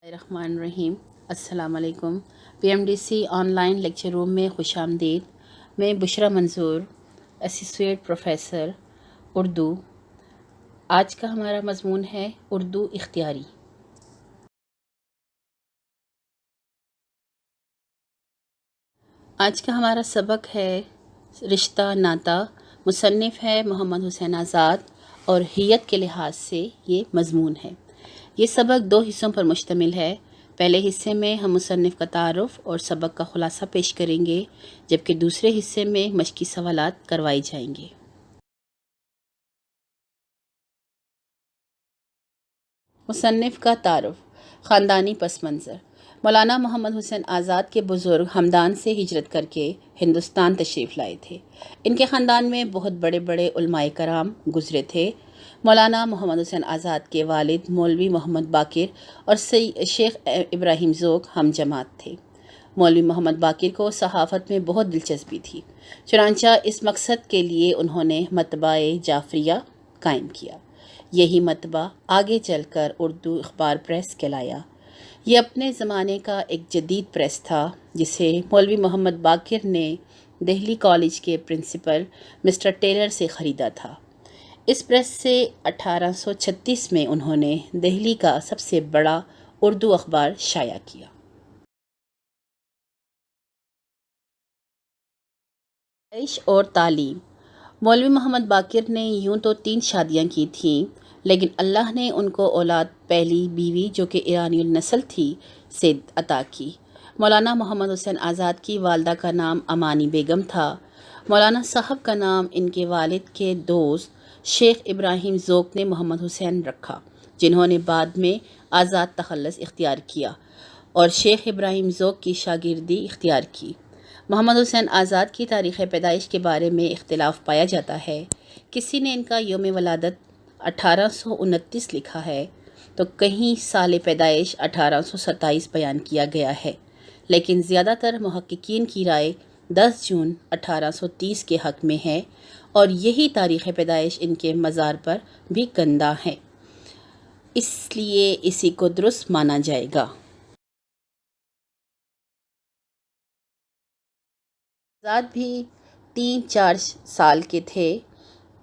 الرحمن الرحیم۔ السلام علیکم۔ PMDC آن لائن لیکچر روم میں خوش آمدید۔ میں بشرا منظور، اسوسیٹ پروفیسر اردو۔ آج کا ہمارا مضمون ہے اردو اختیاری۔ آج کا ہمارا سبق ہے رشتہ ناتا۔ مصنف ہے محمد حسین آزاد اور حیت کے لحاظ سے یہ مضمون ہے۔ یہ سبق 2 حصوں پر مشتمل ہے۔ پہلے حصے میں ہم مصنف کا تعارف اور سبق کا خلاصہ پیش کریں گے، جبکہ دوسرے حصے میں مشقی سوالات کروائے جائیں گے۔ مصنف کا تعارف۔ خاندانی پس منظر۔ مولانا محمد حسین آزاد کے بزرگ ہمدان سے ہجرت کر کے ہندوستان تشریف لائے تھے۔ ان کے خاندان میں بہت بڑے بڑے علماء کرام گزرے تھے۔ مولانا محمد حسین آزاد کے والد مولوی محمد باقر اور شیخ ابراہیم ذوق ہم جماعت تھے۔ مولوی محمد باقر کو صحافت میں بہت دلچسپی تھی، چنانچہ اس مقصد کے لیے انہوں نے مطبعہ جعفریہ قائم کیا۔ یہی مطبعہ آگے چل کر اردو اخبار پریس کہلایا۔ یہ اپنے زمانے کا ایک جدید پریس تھا، جسے مولوی محمد باقر نے دہلی کالج کے پرنسپل مسٹر ٹیلر سے خریدا تھا۔ اس پریس سے 1836 میں انہوں نے دہلی کا سب سے بڑا اردو اخبار شائع کیا۔ پیدائش اور تعلیم۔ مولوی محمد باقر نے یوں تو 3 شادیاں کی تھیں، لیکن اللہ نے ان کو اولاد پہلی بیوی جو کہ ایرانی النسل تھی سے عطا کی۔ مولانا محمد حسین آزاد کی والدہ کا نام امانی بیگم تھا۔ مولانا صاحب کا نام ان کے والد کے دوست شیخ ابراہیم ذوق نے محمد حسین رکھا، جنہوں نے بعد میں آزاد تخلص اختیار کیا اور شیخ ابراہیم ذوق کی شاگردی اختیار کی۔ محمد حسین آزاد کی تاریخ پیدائش کے بارے میں اختلاف پایا جاتا ہے۔ کسی نے ان کا یوم ولادت 1829 لکھا ہے تو کہیں سال پیدائش 1827 بیان کیا گیا ہے، لیکن زیادہ تر محققین کی رائے 10 جون 1830 کے حق میں ہے، اور یہی تاریخ پیدائش ان کے مزار پر بھی گندہ ہے، اس لیے اسی کو درست مانا جائے گا۔ آزاد بھی 3-4 سال کے تھے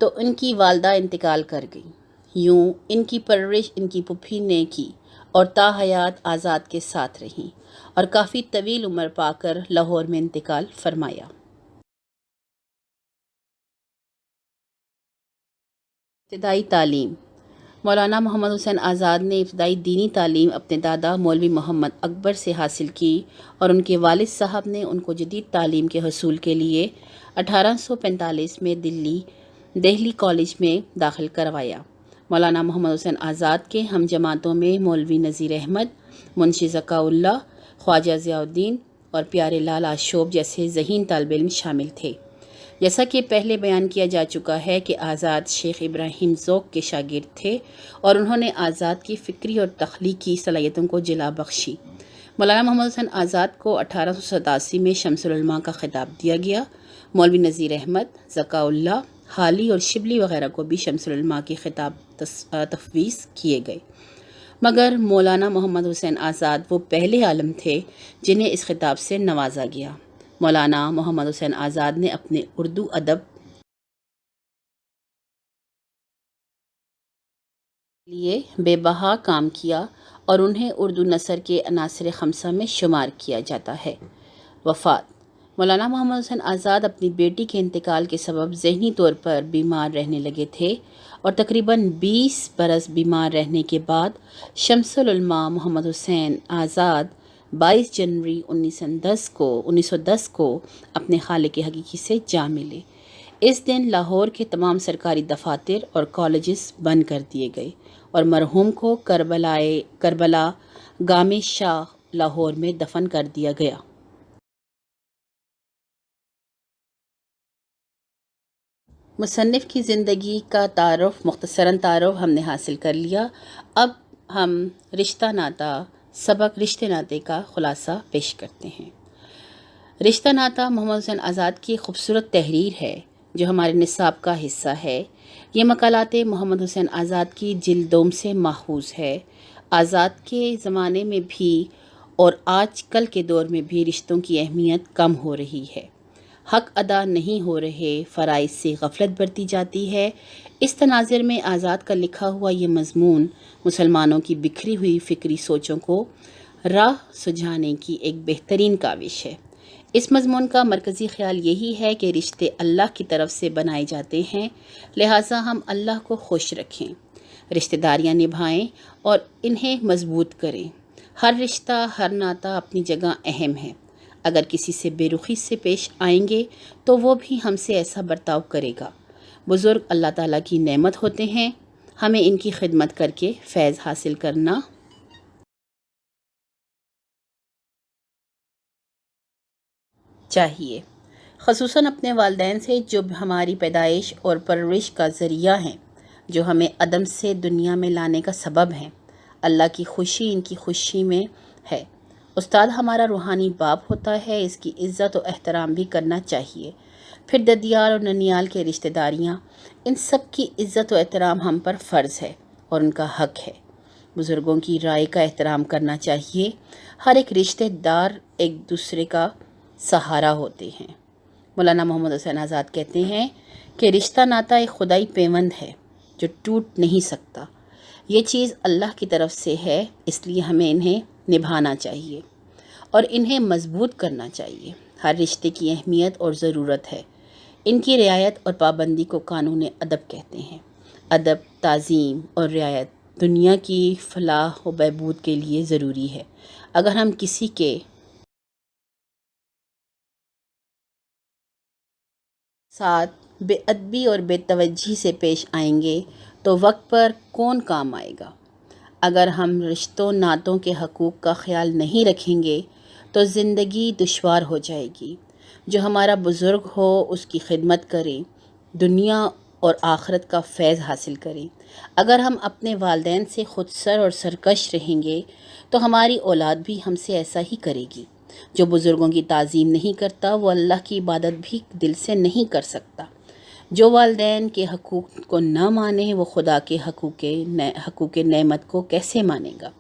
تو ان کی والدہ انتقال کر گئی۔ یوں ان کی پرورش ان کی پھوپھی نے کی اور تا حیات آزاد کے ساتھ رہیں اور کافی طویل عمر پا کر لاہور میں انتقال فرمایا۔ ابتدائی تعلیم۔ مولانا محمد حسین آزاد نے ابتدائی دینی تعلیم اپنے دادا مولوی محمد اکبر سے حاصل کی، اور ان کے والد صاحب نے ان کو جدید تعلیم کے حصول کے لیے 1845 میں دہلی کالج میں داخل کروایا۔ مولانا محمد حسین آزاد کے ہم جماعتوں میں مولوی نذیر احمد، منشی ذکاء اللہ، خواجہ ضیاء الدین اور پیارے لال آشوب جیسے ذہین طالب علم شامل تھے۔ جیسا کہ پہلے بیان کیا جا چکا ہے کہ آزاد شیخ ابراہیم ذوق کے شاگرد تھے، اور انہوں نے آزاد کی فکری اور تخلیقی صلاحیتوں کو جلا بخشی۔ مولانا محمد حسین آزاد کو 1887 میں شمس العلماء کا خطاب دیا گیا۔ مولوی نذیر احمد، ذکاء اللہ، حالی اور شبلی وغیرہ کو بھی شمس العلماء کے خطاب تفویض کیے گئے، مگر مولانا محمد حسین آزاد وہ پہلے عالم تھے جنہیں اس خطاب سے نوازا گیا۔ مولانا محمد حسین آزاد نے اپنے اردو ادب کے لیے بے بہا کام کیا اور انہیں اردو نثر کے عناصر خمسہ میں شمار کیا جاتا ہے۔ وفات۔ مولانا محمد حسین آزاد اپنی بیٹی کے انتقال کے سبب ذہنی طور پر بیمار رہنے لگے تھے، اور تقریباً 20 برس بیمار رہنے کے بعد شمس العلماء محمد حسین آزاد 22 جنوری 1910 کو اپنے خالق حقیقی سے جا ملے۔ اس دن لاہور کے تمام سرکاری دفاتر اور کالجز بند کر دیے گئے، اور مرحوم کو کربلا گام شاہ لاہور میں دفن کر دیا گیا۔ مصنف کی زندگی کا تعارف، مختصراً تعارف ہم نے حاصل کر لیا۔ اب ہم رشتہ ناتا سبق رشتے ناتے کا خلاصہ پیش کرتے ہیں۔ رشتہ ناتا محمد حسین آزاد کی خوبصورت تحریر ہے جو ہمارے نصاب کا حصہ ہے۔ یہ مقالات محمد حسین آزاد کی جلد دوم سے ماخوذ ہے۔ آزاد کے زمانے میں بھی اور آج کل کے دور میں بھی رشتوں کی اہمیت کم ہو رہی ہے، حق ادا نہیں ہو رہے، فرائض سے غفلت برتی جاتی ہے۔ اس تناظر میں آزاد کا لکھا ہوا یہ مضمون مسلمانوں کی بکھری ہوئی فکری سوچوں کو راہ سجھانے کی ایک بہترین کاوش ہے۔ اس مضمون کا مرکزی خیال یہی ہے کہ رشتے اللہ کی طرف سے بنائے جاتے ہیں، لہٰذا ہم اللہ کو خوش رکھیں، رشتہ داریاں نبھائیں اور انہیں مضبوط کریں۔ ہر رشتہ، ہر ناطہ اپنی جگہ اہم ہے۔ اگر کسی سے بے رخی سے پیش آئیں گے تو وہ بھی ہم سے ایسا برتاؤ کرے گا۔ بزرگ اللہ تعالیٰ کی نعمت ہوتے ہیں، ہمیں ان کی خدمت کر کے فیض حاصل کرنا چاہیے، خصوصاً اپنے والدین سے جو ہماری پیدائش اور پرورش کا ذریعہ ہیں، جو ہمیں عدم سے دنیا میں لانے کا سبب ہیں۔ اللہ کی خوشی ان کی خوشی میں ہے۔ استاد ہمارا روحانی باپ ہوتا ہے، اس کی عزت و احترام بھی کرنا چاہیے۔ پھر ددیال اور ننیال کے رشتہ داریاں، ان سب کی عزت و احترام ہم پر فرض ہے اور ان کا حق ہے۔ بزرگوں کی رائے کا احترام کرنا چاہیے۔ ہر ایک رشتہ دار ایک دوسرے کا سہارا ہوتے ہیں۔ مولانا محمد حسین آزاد کہتے ہیں کہ رشتہ ناطہ ایک خدائی پیوند ہے جو ٹوٹ نہیں سکتا۔ یہ چیز اللہ کی طرف سے ہے، اس لیے ہمیں انہیں نبھانا چاہیے اور انہیں مضبوط کرنا چاہیے۔ ہر رشتے کی اہمیت اور ضرورت ہے، ان کی رعایت اور پابندی کو قانون ادب کہتے ہیں۔ ادب، تعظیم اور رعایت دنیا کی فلاح و بہبود کے لیے ضروری ہے۔ اگر ہم کسی کے ساتھ بے ادبی اور بے توجہی سے پیش آئیں گے تو وقت پر کون کام آئے گا؟ اگر ہم رشتوں ناتوں کے حقوق کا خیال نہیں رکھیں گے تو زندگی دشوار ہو جائے گی۔ جو ہمارا بزرگ ہو اس کی خدمت کریں، دنیا اور آخرت کا فیض حاصل کریں۔ اگر ہم اپنے والدین سے خود سر اور سرکش رہیں گے تو ہماری اولاد بھی ہم سے ایسا ہی کرے گی۔ جو بزرگوں کی تعظیم نہیں کرتا وہ اللہ کی عبادت بھی دل سے نہیں کر سکتا۔ جو والدین کے حقوق کو نہ مانے وہ خدا کے حقوق نعمت کو کیسے مانے گا؟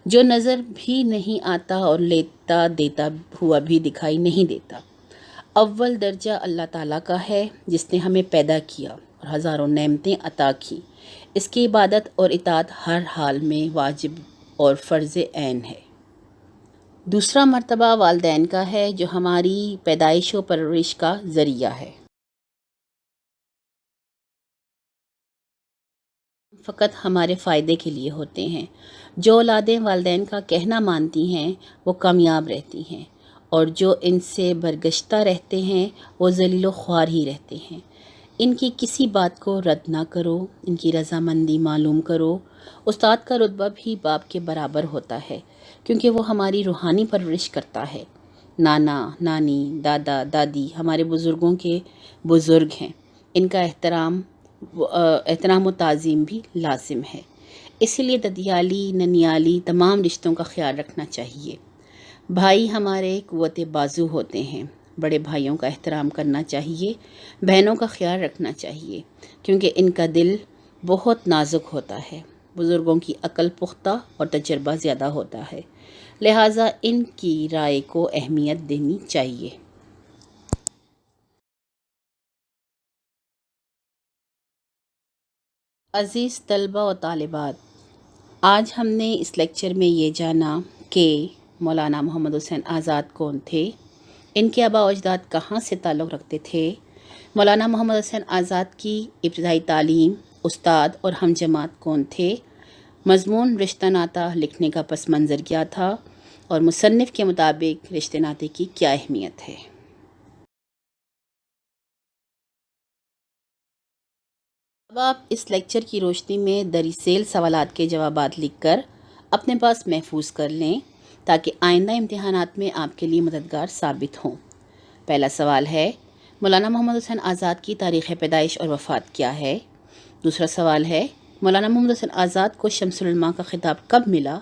جو نظر بھی نہیں آتا اور لیتا دیتا ہوا بھی دکھائی نہیں دیتا۔ اول درجہ اللہ تعالیٰ کا ہے جس نے ہمیں پیدا کیا اور ہزاروں نعمتیں عطا کی۔ اس کی عبادت اور اطاعت ہر حال میں واجب اور فرض عین ہے۔ دوسرا مرتبہ والدین کا ہے جو ہماری پیدائش و پرورش کا ذریعہ ہے۔ فقط ہمارے فائدے کے لیے ہوتے ہیں۔ جو اولادیں والدین کا کہنا مانتی ہیں وہ کامیاب رہتی ہیں، اور جو ان سے برگشتہ رہتے ہیں وہ ذلیل و خوار ہی رہتے ہیں۔ ان کی کسی بات کو رد نہ کرو، ان کی رضامندی معلوم کرو۔ استاد کا رتبہ بھی باپ کے برابر ہوتا ہے کیونکہ وہ ہماری روحانی پرورش کرتا ہے۔ نانا، نانی، دادا، دادی ہمارے بزرگوں کے بزرگ ہیں، ان کا احترام و تعظیم بھی لازم ہے۔ اسی لیے ددیالی، ننیالی تمام رشتوں کا خیال رکھنا چاہیے۔ بھائی ہمارے قوت بازو ہوتے ہیں، بڑے بھائیوں کا احترام کرنا چاہیے، بہنوں کا خیال رکھنا چاہیے کیونکہ ان کا دل بہت نازک ہوتا ہے۔ بزرگوں کی عقل پختہ اور تجربہ زیادہ ہوتا ہے، لہٰذا ان کی رائے کو اہمیت دینی چاہیے۔ عزیز طلبہ و طالبات، آج ہم نے اس لیکچر میں یہ جانا کہ مولانا محمد حسین آزاد کون تھے، ان کے آباء و اجداد کہاں سے تعلق رکھتے تھے، مولانا محمد حسین آزاد کی ابتدائی تعلیم، استاد اور ہم جماعت کون تھے، مضمون رشتہ ناطہ لکھنے کا پس منظر کیا تھا، اور مصنف کے مطابق رشتہ ناطے کی کیا اہمیت ہے۔ اب آپ اس لیکچر کی روشنی میں درج ذیل سوالات کے جوابات لکھ کر اپنے پاس محفوظ کر لیں تاکہ آئندہ امتحانات میں آپ کے لیے مددگار ثابت ہوں۔ پہلا سوال ہے، مولانا محمد حسین آزاد کی تاریخ پیدائش اور وفات کیا ہے؟ دوسرا سوال ہے، مولانا محمد حسین آزاد کو شمس العلماء کا خطاب کب ملا؟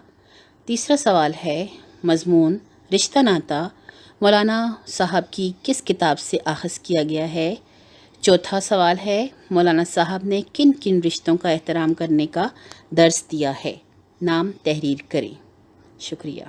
تیسرا سوال ہے، مضمون رشتہ ناطہ مولانا صاحب کی کس کتاب سے آخذ کیا گیا ہے؟ چوتھا سوال ہے، مولانا صاحب نے کن کن رشتوں کا احترام کرنے کا درس دیا ہے؟ نام تحریر کریں۔ شکریہ۔